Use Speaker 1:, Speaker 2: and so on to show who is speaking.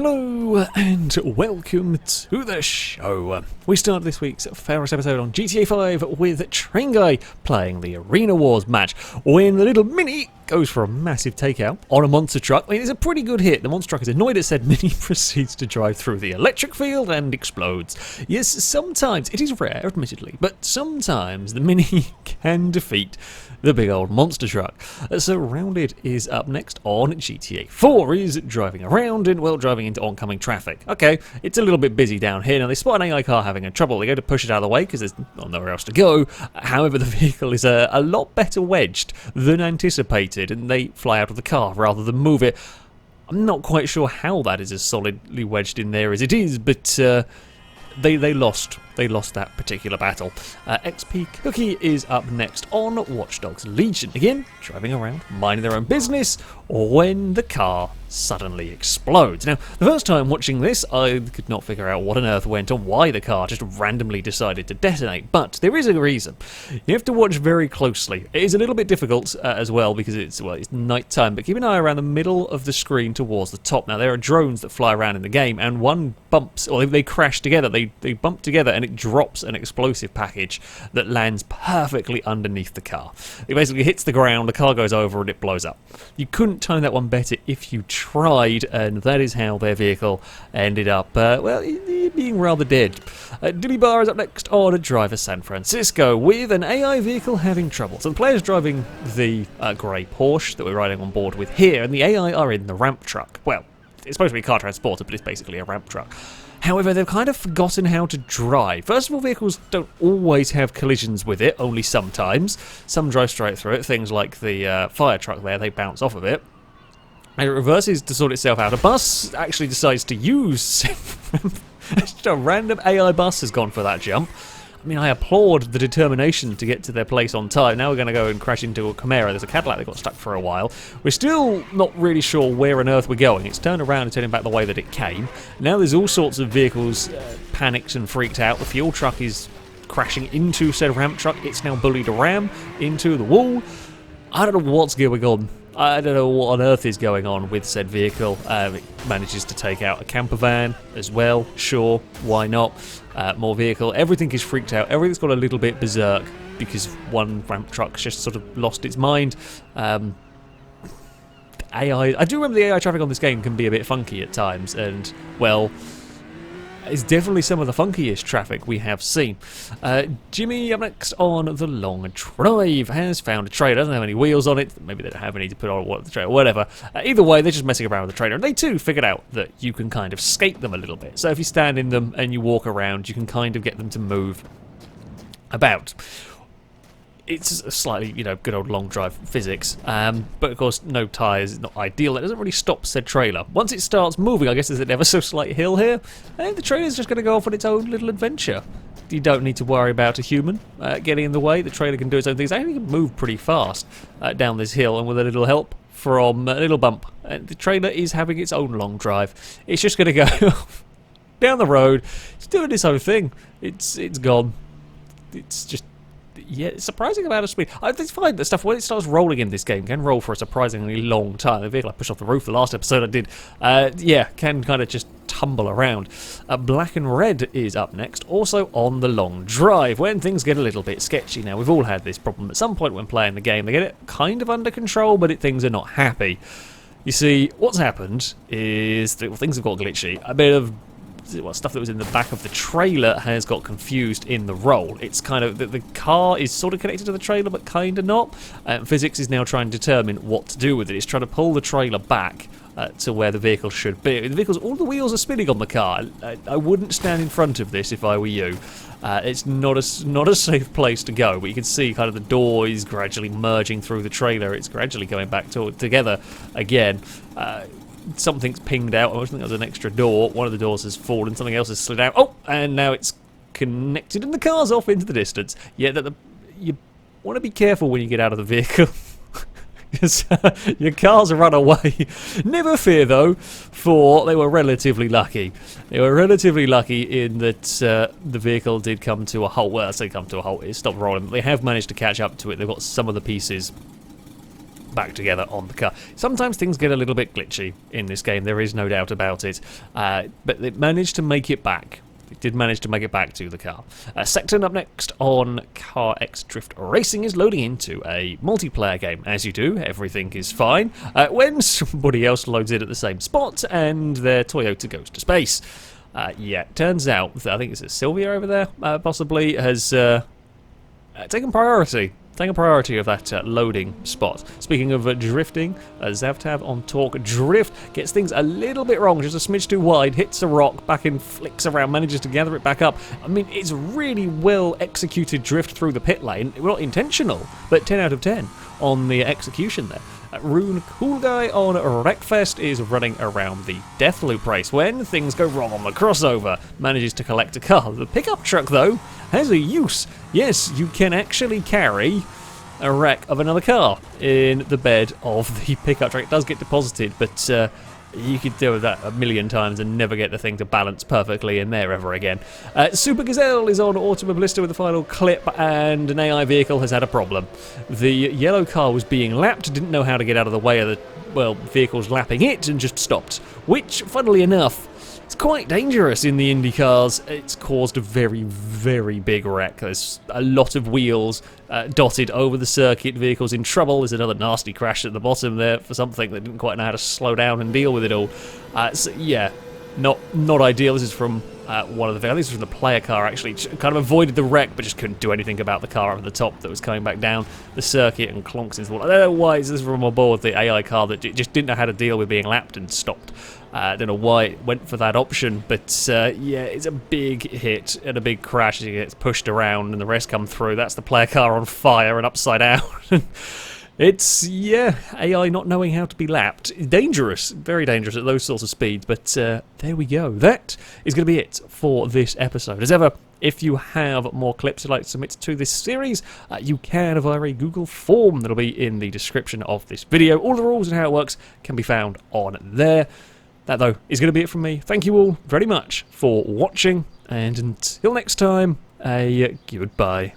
Speaker 1: Hello and welcome to the show. We start this week's FailRace episode on GTA 5 with Train Guy playing the Arena Wars match when the little Mini goes for a massive takeout on a monster truck. I mean, it's a pretty good hit. The monster truck is annoyed at said Mini, proceeds to drive through the electric field and explodes. Yes, sometimes, it is rare admittedly, but sometimes the Mini can defeat the big old monster truck. So Rounded is up next on GTA 4. He's driving around and, well, driving into oncoming traffic. Okay, it's a little bit busy down here. Now they spot an AI car having a trouble. They go to push it out of the way because there's nowhere else to go. However, the vehicle is a lot better wedged than anticipated and they fly out of the car rather than move it. I'm not quite sure how that is as solidly wedged in there as it is, but they lost. They lost that particular battle. XP Cookie is up next on Watch Dogs Legion. Again, driving around, minding their own business, when the car suddenly explodes. Now, the first time watching this, I could not figure out what on earth went on, why the car just randomly decided to detonate, but there is a reason. You have to watch very closely. It is a little bit difficult as well because it's night time, but keep an eye around the middle of the screen towards the top. Now, there are drones that fly around in the game, and one bumps, or they crash together, they bump together, and it drops an explosive package that lands perfectly underneath the car. It basically hits the ground, the car goes over, and it blows up. You couldn't time that one better if you tried, and that is how their vehicle ended up, being rather dead. Dilly Bar is up next on Driver San Francisco with an AI vehicle having trouble. So the player's driving the grey Porsche that we're riding on board with here, and the AI are in the ramp truck. Well, it's supposed to be a car transporter, but it's basically a ramp truck. However, they've kind of forgotten how to drive. First of all, vehicles don't always have collisions with it, only sometimes. Some drive straight through it, things like the fire truck there, they bounce off of it. And it reverses to sort itself out. A bus actually decides to use... Just a random AI bus has gone for that jump. I mean, I applaud the determination to get to their place on time. Now we're going to go and crash into a Camaro. There's a Cadillac that got stuck for a while. We're still not really sure where on earth we're going. It's turned around and turning back the way that it came. Now there's all sorts of vehicles panicked and freaked out. The fuel truck is crashing into said ramp truck. It's now bullied a ram into the wall. I don't know what's going on. I don't know what on earth is going on with said vehicle. It manages to take out a camper van as well. Sure, why not? More vehicle. Everything is freaked out. Everything's got a little bit berserk because one ramp truck's just sort of lost its mind. AI. I do remember the AI traffic on this game can be a bit funky at times, and well, it's definitely some of the funkiest traffic we have seen. Jimmy, up next on the long drive, has found a trailer. Doesn't have any wheels on it. Maybe they don't have any to put on the trailer, whatever. Either way, they're just messing around with the trailer. And they too figured out that you can kind of skate them a little bit. So if you stand in them and you walk around, you can kind of get them to move about. It's a slightly, good old long drive physics. But of course, no tyres is not ideal. That doesn't really stop said trailer. Once it starts moving, I guess there's an ever so slight hill here, and the trailer's just going to go off on its own little adventure. You don't need to worry about a human getting in the way. The trailer can do its own things. It actually can move pretty fast down this hill, and with a little help from a little bump. And the trailer is having its own long drive. It's just going to go down the road. It's doing its own thing. It's gone. It's just... Yeah, it's surprising amount of speed. I find that stuff, when it starts rolling in this game, can roll for a surprisingly long time. The vehicle I pushed off the roof the last episode I did, can kind of just tumble around. Black and Red is up next, also on the long drive, when things get a little bit sketchy. Now, we've all had this problem at some point when playing the game. They get it kind of under control, but things are not happy. You see, what's happened is that things have got glitchy. A bit of stuff that was in the back of the trailer has got confused in the roll. It's kind of the car is sort of connected to the trailer, but kind of not. Physics is now trying to determine what to do with it. It's trying to pull the trailer back to where the vehicle should be. All the wheels are spinning on the car. I wouldn't stand in front of this if I were you. It's not a safe place to go. But you can see kind of the door is gradually merging through the trailer. It's gradually going back together again. Something's pinged out. I think there was an extra door. One of the doors has fallen. Something else has slid out. Oh, and now it's connected, and the car's off into the distance. Yeah, you want to be careful when you get out of the vehicle. Because your cars run away. Never fear, though, for they were relatively lucky. They were relatively lucky in that the vehicle did come to a halt. Well, I say come to a halt. It stopped rolling. They have managed to catch up to it. They've got some of the pieces back together on the car. Sometimes things get a little bit glitchy in this game, there is no doubt about it, but it managed to make it back. It did manage to make it back to the car. Second up next on Car X Drift Racing is loading into a multiplayer game. As you do, everything is fine when somebody else loads in at the same spot and their Toyota goes to space. Yeah, turns out that I think it's Sylvia over there, possibly, has taken priority of that loading spot. Speaking of drifting, Zavtav on Torque Drift gets things a little bit wrong, just a smidge too wide, hits a rock, back in, flicks around, manages to gather it back up. I mean, it's really well executed drift through the pit lane. Not intentional, but 10 out of 10 on the execution there. Rune Cool Guy on Wreckfest is running around the Deathloop race when things go wrong on the crossover. Manages to collect a car. The pickup truck, though, has a use. Yes, you can actually carry a wreck of another car in the bed of the pickup truck. It does get deposited, but you could do that a million times and never get the thing to balance perfectly in there ever again. Super Gazelle is on Automobilista with the final clip, and an AI vehicle has had a problem. The yellow car was being lapped, didn't know how to get out of the way of the, well, vehicles lapping it, and just stopped. Which, funnily enough, it's quite dangerous in the Indy cars. It's caused a very, very big wreck. There's a lot of wheels dotted over the circuit, vehicles in trouble. There's another nasty crash at the bottom there for something that didn't quite know how to slow down and deal with it all. So yeah, not ideal. This is from one of the vehicles. This was from the player car, actually. Kind of avoided the wreck, but just couldn't do anything about the car up at the top that was coming back down the circuit and clonks into the wall. I don't know why this is from aboard the AI car that just didn't know how to deal with being lapped and stopped. I don't know why it went for that option, but yeah, it's a big hit and a big crash as it gets pushed around and the rest come through. That's the player car on fire and upside down. It's, yeah, AI not knowing how to be lapped. Dangerous, very dangerous at those sorts of speeds, but there we go. That is going to be it for this episode. As ever, if you have more clips you'd like to submit to this series, you can via a Google form that'll be in the description of this video. All the rules and how it works can be found on there. That, though, is going to be it from me. Thank you all very much for watching, and until next time, a goodbye.